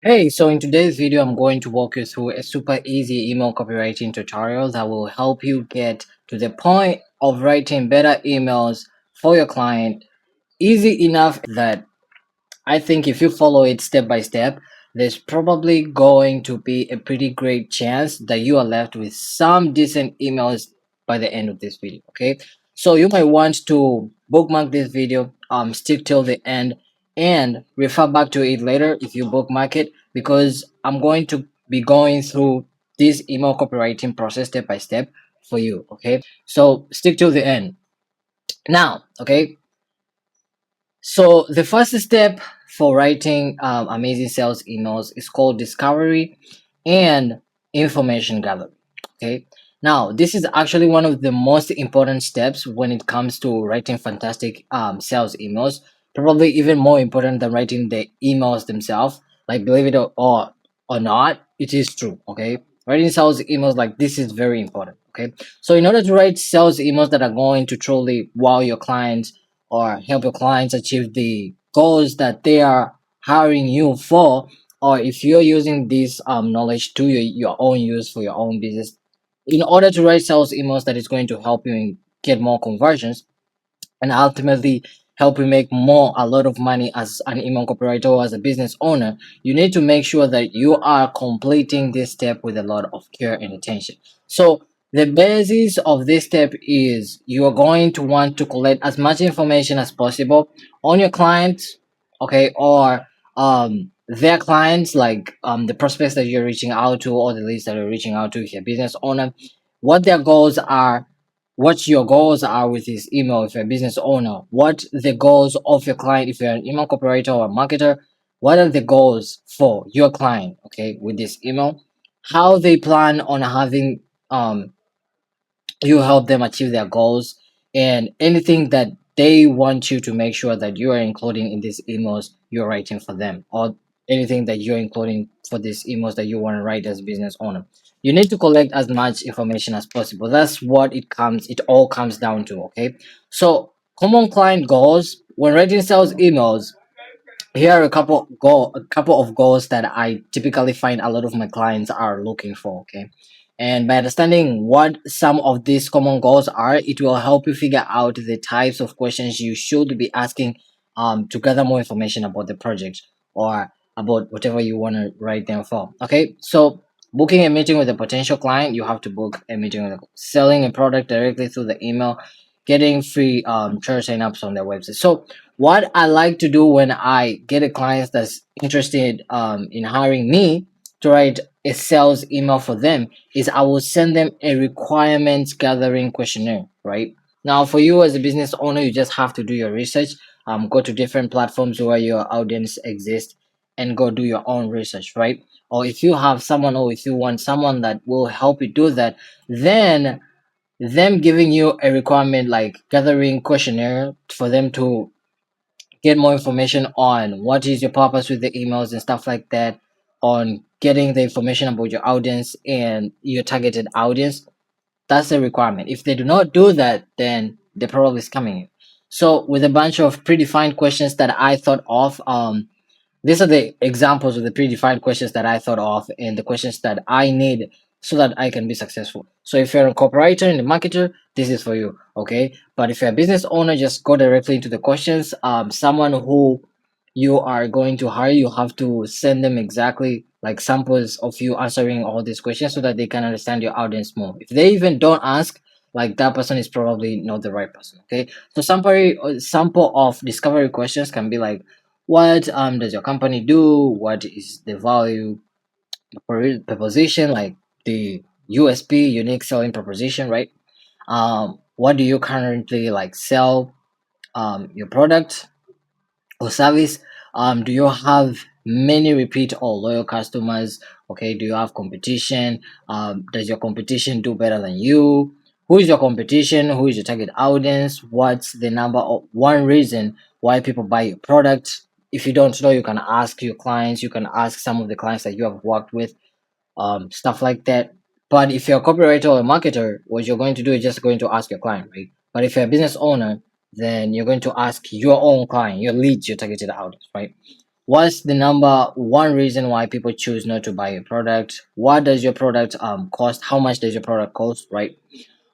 Hey, so in today's video, I'm going to walk you through a super easy email copywriting tutorial that will help you get to the point of writing better emails for your client. Easy enough that I think if you follow it step by step, there's probably going to be a pretty great chance that you are left with some decent emails by the end of this video. Okay, so you might want to bookmark this video, stick till the end, and refer back to it later if you bookmark it, because I'm going to be going through this email copywriting process step by step for you. Okay, so stick till the end. Now, okay, so the first step for writing amazing sales emails is called discovery and information gathering. Okay. Now, this is actually one of the most important steps when it comes to writing fantastic sales emails. Probably even more important than writing the emails themselves. Like, believe it or not, it is true. Okay. Writing sales emails like this is very important. Okay. So, in order to write sales emails that are going to truly wow your clients or help your clients achieve the goals that they are hiring you for, or if you're using this knowledge to your own use for your own business, in order to write sales emails that is going to help you get more conversions and ultimately help you make a lot of money as an email copywriter or as a business owner, you need to make sure that you are completing this step with a lot of care and attention. So the basis of this step is you are going to want to collect as much information as possible on your clients, okay, or their clients, like the prospects that you're reaching out to or the leads that you're reaching out to if you're a business owner, what their goals are, what your goals are with this email if you're a business owner, what the goals of your client if you're an email copywriter or a marketer, what are the goals for your client, okay, with this email, how they plan on having you help them achieve their goals, and anything that they want you to make sure that you are including in these emails you're writing for them, or anything that you're including for these emails that you want to write as a business owner. You need to collect as much information as possible. That's what it all comes down to. Okay, so common client goals when writing sales emails, here are a couple of goals that I typically find a lot of my clients are looking for. Okay, and by understanding what some of these common goals are, it will help you figure out the types of questions you should be asking to gather more information about the project or about whatever you want to write them for. Okay, so booking a meeting with a potential client, you have to book a meeting with selling a product directly through the email, getting free trial signups on their website. So what I like to do when I get a client that's interested in hiring me to write a sales email for them is I will send them a requirements gathering questionnaire, right? Now, for you as a business owner, you just have to do your research, go to different platforms where your audience exists and go do your own research, right? Or if you have someone or if you want someone that will help you do that, then them giving you a requirement like gathering questionnaire for them to get more information on what is your purpose with the emails and stuff like that, on getting the information about your audience and your targeted audience. That's a requirement. If they do not do that, then they're probably scamming you. So with a bunch of predefined questions that I thought of, these are the examples of the predefined questions that I thought of and the questions that I need so that I can be successful. So if you're a copywriter and a marketer, this is for you, okay? But if you're a business owner, just go directly into the questions. Someone who you are going to hire, you have to send them exactly like samples of you answering all these questions so that they can understand your audience more. If they even don't ask, like that person is probably not the right person, okay? So sample of discovery questions can be like, what does your company do? What is the value proposition, like the USP, unique selling proposition, right? What do you currently like sell your product or service? Do you have many repeat or loyal customers? Okay, do you have competition? Does your competition do better than you? Who is your competition? Who is your target audience? What's the number of one reason why people buy your product? If you don't know, you can ask your clients, you can ask some of the clients that you have worked with, stuff like that. But if you're a copywriter or a marketer, what you're going to do is just going to ask your client, right? But if you're a business owner, then you're going to ask your own client, your leads, your targeted audience, right? What's the number one reason why people choose not to buy your product? What does your product cost? How much does your product cost, right?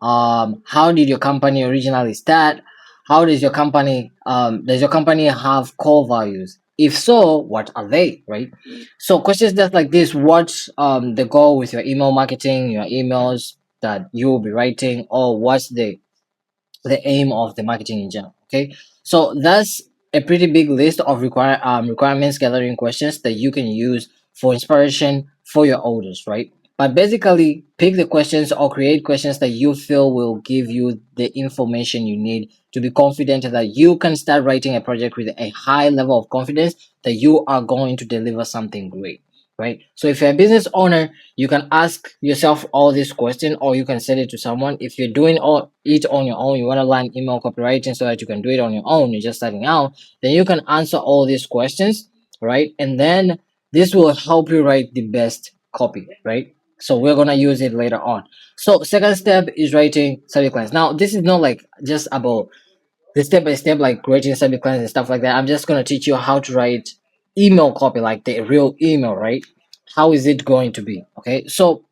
How did your company originally start? How does your company have core values? If so, what are they, right? So questions just like this: what's the goal with your email marketing, your emails that you will be writing, or what's the aim of the marketing in general? Okay, so that's a pretty big list of requirements gathering questions that you can use for inspiration for your orders, right? But basically, pick the questions or create questions that you feel will give you the information you need to be confident that you can start writing a project with a high level of confidence that you are going to deliver something great, right? So if you're a business owner, you can ask yourself all these questions, or you can send it to someone. If you're doing all it on your own, you want to learn email copywriting so that you can do it on your own, you're just starting out, then you can answer all these questions, right? And then this will help you write the best copy, right? So we're gonna use it later on. So second step is writing subject lines. Now this is not like just about the step by step like creating subject lines and stuff like that. I'm just gonna teach you how to write email copy, like the real email, right? How is it going to be? Okay, so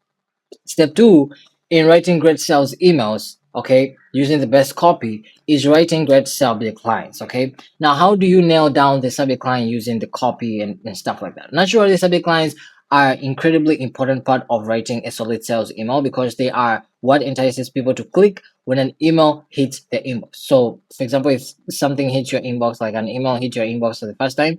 step two in writing great sales emails, okay, using the best copy is writing great subject lines. Okay, now how do you nail down the subject line using the copy and stuff like that? Naturally, subject lines are incredibly important part of writing a solid sales email because they are what entices people to click when an email hits the inbox. So, for example, if something hits your inbox, like an email hits your inbox for the first time,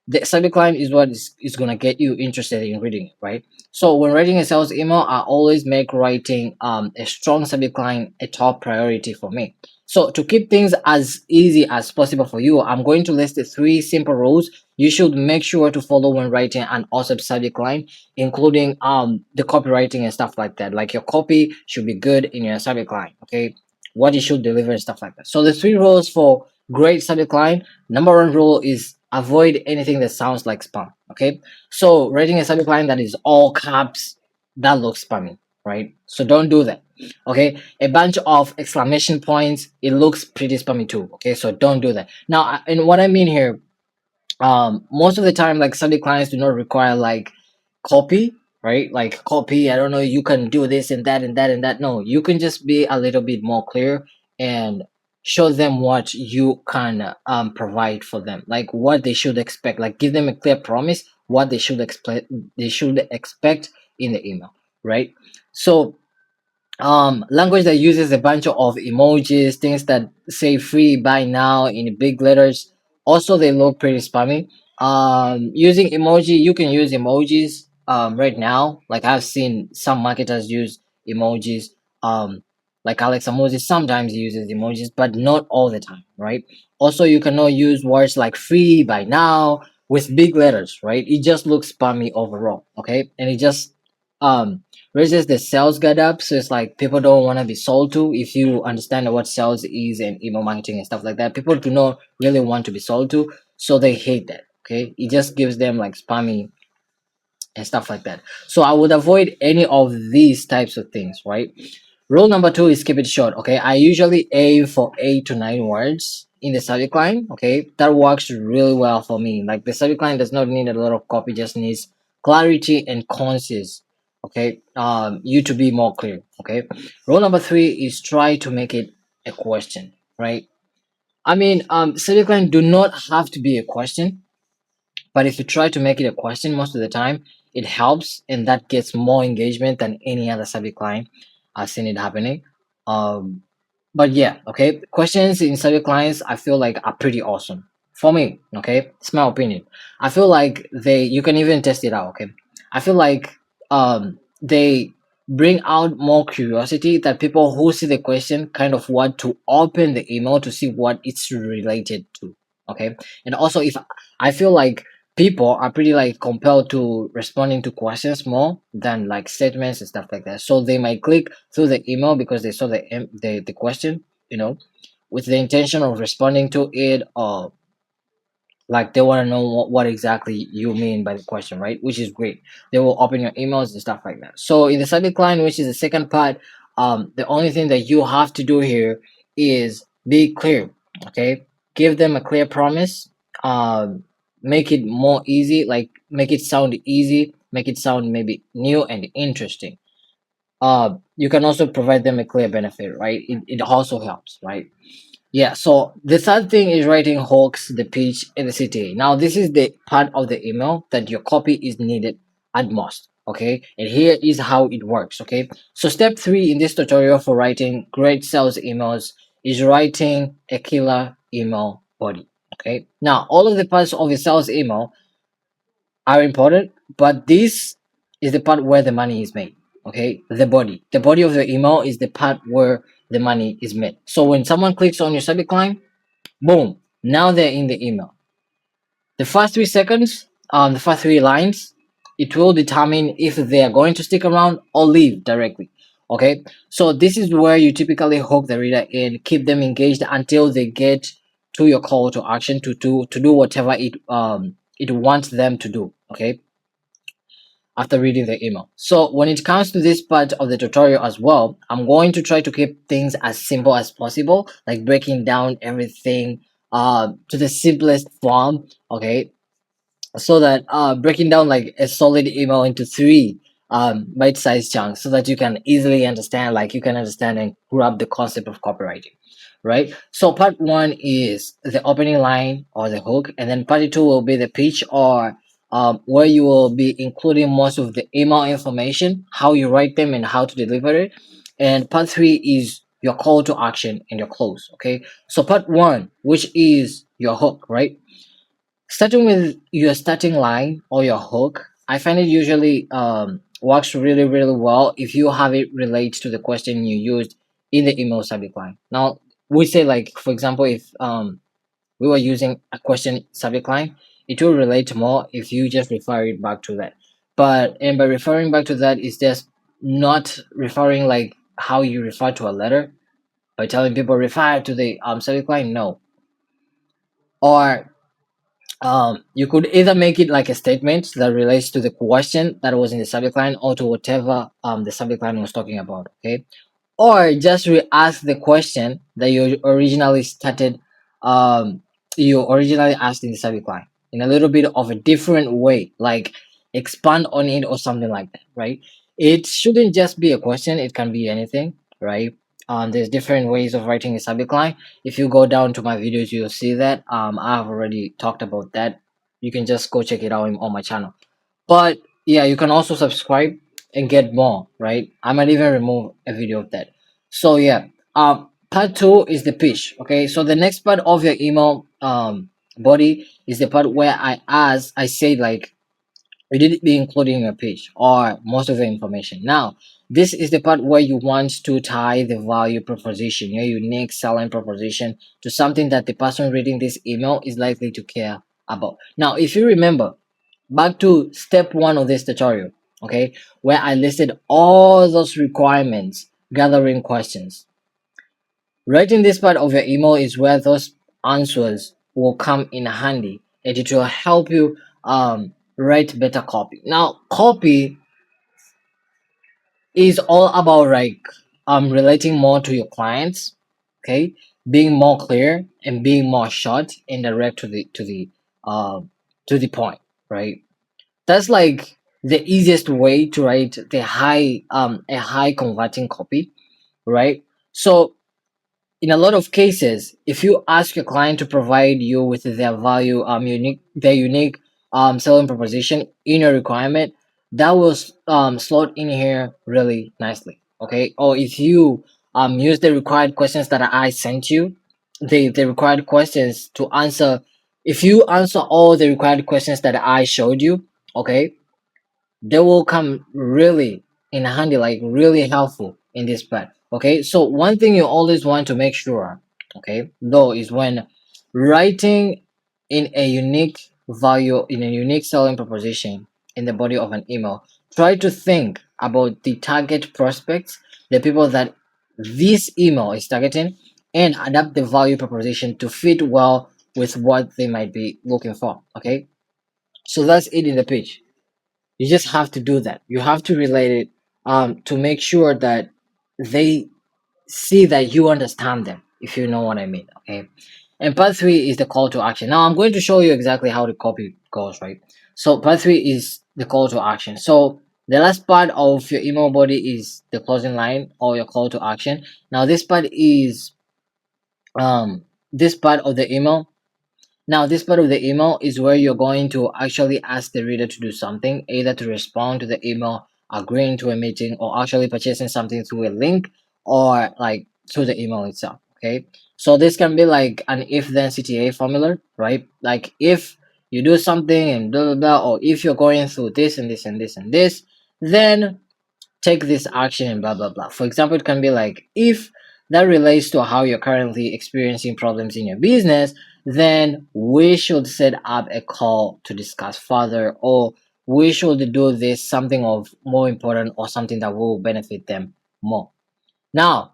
the subject line is what is going to get you interested in reading it, right? So when writing a sales email, I always make writing a strong subject line a top priority for me. So to keep things as easy as possible for you, I'm going to list the three simple rules you should make sure to follow when writing an awesome subject line, including the copywriting and stuff like that. Like your copy should be good in your subject line, okay? What you should deliver and stuff like that. So the three rules for great subject line. Number one rule is avoid anything that sounds like spam. Okay, so writing a subject line that is all caps, that looks spammy, right? So don't do that. Okay, a bunch of exclamation points, it looks pretty spammy too. Okay, so don't do that. Now, and what I mean here, most of the time, like subject lines do not require like copy, right? Like copy, I don't know, you can do this and that and that and that. No, you can just be a little bit more clear and show them what you can provide for them, like what they should expect, like give them a clear promise what they should expect in the email, right? So language that uses a bunch of emojis, things that say free buy now in big letters, also they look pretty spammy. Using emoji, you can use emojis right now, like I've seen some marketers use emojis. Like Alex Moses sometimes uses emojis, but not all the time, right? Also, you cannot use words like free buy now with big letters, right? It just looks spammy overall, okay? And it just um raises the sales get up. So it's like people don't want to be sold to. If you understand what sales is and email marketing and stuff like that, people do not really want to be sold to, so they hate that. Okay, it just gives them like spammy and stuff like that. So I would avoid any of these types of things, right? Rule number two is keep it short. Okay, I usually aim for 8 to 9 words in the subject line. Okay, that works really well for me. Like the subject line does not need a lot of copy, just needs clarity and concise. Okay, you to be more clear. Okay, rule number three is try to make it a question, right? I mean, subject line do not have to be a question, but if you try to make it a question most of the time, it helps and that gets more engagement than any other subject line. I've seen it happening. Um, but yeah, okay. Questions in subject lines I feel like are pretty awesome. For me, okay? It's my opinion. I feel like they you can even test it out, okay? I feel like they bring out more curiosity that people who see the question kind of want to open the email to see what it's related to. Okay. And also if I feel like people are pretty like compelled to responding to questions more than like statements and stuff like that. So they might click through the email because they saw the question, you know, with the intention of responding to it, or like they want to know what exactly you mean by the question, right? Which is great. They will open your emails and stuff like that. So in the subject line, which is the second part, the only thing that you have to do here is be clear. Okay, give them a clear promise. make it more easy, like make it sound easy, make it sound maybe new and interesting. You can also provide them a clear benefit, right? It also helps, right? Yeah, so the third thing is writing hooks, the pitch, and the CTA. Now, this is the part of the email that your copy is needed at most. Okay, and here is how it works. Okay, so step three in this tutorial for writing great sales emails is writing a killer email body. Okay, now all of the parts of a sales email are important, but this is the part where the money is made. Okay, the body of the email is the part where the money is made. So when someone clicks on your subject line, boom, now they're in the email. The first 3 seconds, the first three lines, it will determine if they are going to stick around or leave directly. Okay, so this is where you typically hook the reader and keep them engaged until they get to your call to action to do whatever it wants them to do. Okay, after reading the email. So when it comes to this part of the tutorial as well, I'm going to try to keep things as simple as possible, like breaking down everything to the simplest form, okay? So that breaking down like a solid email into three bite-sized chunks so that you can easily understand, like you can understand and grab the concept of copywriting, right? So part one is the opening line or the hook, and then part two will be the pitch, or where you will be including most of the email information, how you write them and how to deliver it, and part three is your call to action and your close. Okay, so part one, which is your hook, right? Starting with your starting line or your hook, I find it usually works really, really well if you have it relate to the question you used in the email subject line. Now, we say like, for example, if we were using a question subject line, it will relate more if you just refer it back to that. But and by referring back to that, it's just not referring like how you refer to a letter by telling people refer to the subject line. No, or you could either make it like a statement that relates to the question that was in the subject line or to whatever the subject line was talking about. Okay, or just re-ask the question that you originally asked in the subject line in a little bit of a different way, like expand on it or something like that, right? It shouldn't just be a question, it can be anything, right? There's different ways of writing a subject line. If you go down to my videos, you'll see that I've already talked about that. You can just go check it out on my channel. But yeah, you can also subscribe and get more, right? I might even remove a video of that. So yeah, part two is the pitch. Okay, so the next part of your email body is the part where I say like you did be including your pitch or most of the information. Now, this is the part where you want to tie the value proposition, your unique selling proposition, to something that the person reading this email is likely to care about. Now, if you remember, back to step one of this tutorial, okay, where I listed all those requirements, gathering questions. Writing this part of your email is where those answers will come in handy, and it will help you write better copy. Now, copy is all about like relating more to your clients, okay, being more clear and being more short and direct uh to the point, right? That's like the easiest way to write the high a high converting copy, right? So in a lot of cases, if you ask your client to provide you with their value, their unique selling proposition in your requirement, that will slot in here really nicely. Okay, or if you use the required questions that I sent you, the required questions to answer, if you answer all the required questions that I showed you, okay, they will come really in handy, like really helpful in this part. Okay, so one thing you always want to make sure, okay, though, is when writing in a unique value, in a unique selling proposition in the body of an email, try to think about the target prospects, the people that this email is targeting, and adapt the value proposition to fit well with what they might be looking for. Okay, so that's it in the pitch. You just have to do that. You have to relate it to make sure that they see that you understand them, if you know what I mean. Okay. And part three is the call to action. Now I'm going to show you exactly how the copy goes, right? So part three is the call to action. So the last part of your email body is the closing line or your call to action. Now um this part of the email this part of the email is where you're going to actually ask the reader to do something, either to respond to the email, agreeing to a meeting, or actually purchasing something through a link or like through the email itself. Okay. So this can be like an if then CTA formula, right? Like if you do something and blah blah blah, or if you're going through this and this and this and this, then take this action and blah blah blah. For example, it can be like if that relates to how you're currently experiencing problems in your business, then we should set up a call to discuss further, or we should do this something of more important or something that will benefit them more. Now,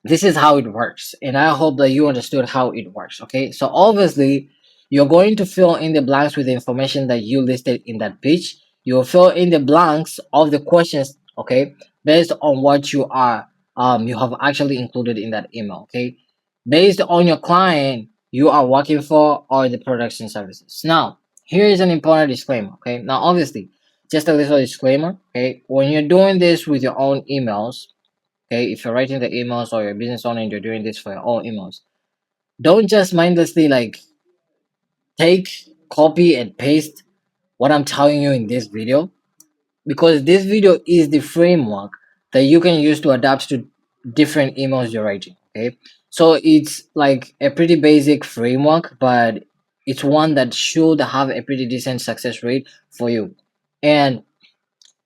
this is how it works, and I hope that you understood how it works. Okay, so obviously you're going to fill in the blanks with the information that you listed in that pitch. You'll fill in the blanks of the questions, okay, based on what you have actually included in that email. Okay, based on your client you are working for or the products and services. Now here is an important disclaimer. Okay, now obviously just a little disclaimer. Okay, when you're doing this with your own emails, okay, if you're writing the emails or you're a business owner and you're doing this for your own emails, don't just mindlessly like take, copy, and paste what I'm telling you in this video, because this video is the framework that you can use to adapt to different emails you're writing. Okay, so it's like a pretty basic framework, but it's one that should have a pretty decent success rate for you. And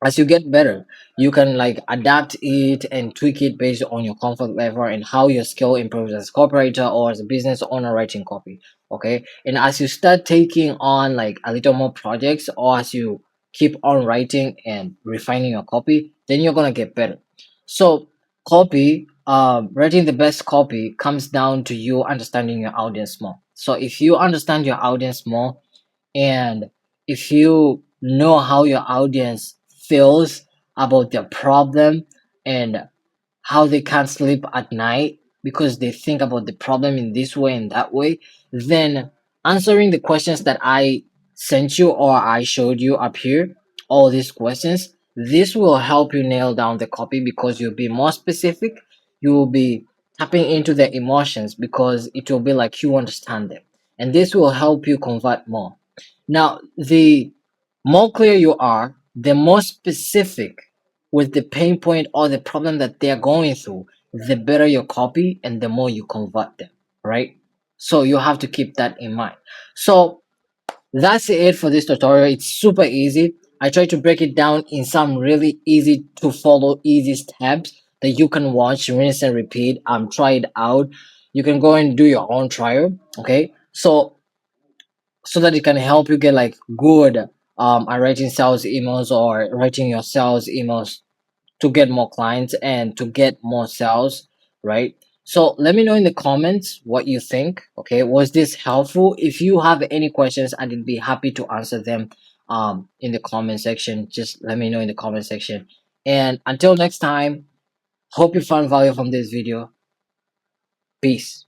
as you get better, you can like adapt it and tweak it based on your comfort level and how your skill improves as a copywriter or as a business owner writing copy. Okay, and as you start taking on like a little more projects, or as you keep on writing and refining your copy, then you're gonna get better. So copy, writing the best copy comes down to you understanding your audience more. So if you understand your audience more, and if you know how your audience feels about their problem, and how they can't sleep at night because they think about the problem in this way and that way, then answering the questions that I sent you or I showed you up here, all these questions, this will help you nail down the copy because you'll be more specific. You will be tapping into their emotions because it will be like you understand them. And this will help you convert more. Now, the more clear you are, the more specific with the pain point or the problem that they're going through, the better your copy and the more you convert them, right? So you have to keep that in mind. So that's it for this tutorial. It's super easy. I try to break it down in some really easy to follow, easy steps that you can watch, rinse and repeat. Try it out. You can go and do your own trial. Okay. So that it can help you get like good at writing sales emails or writing your sales emails to get more clients and to get more sales, right? So let me know in the comments what you think. Okay, was this helpful? If you have any questions, I'd be happy to answer them in the comment section. Just let me know in the comment section. And until next time, hope you found value from this video. Peace.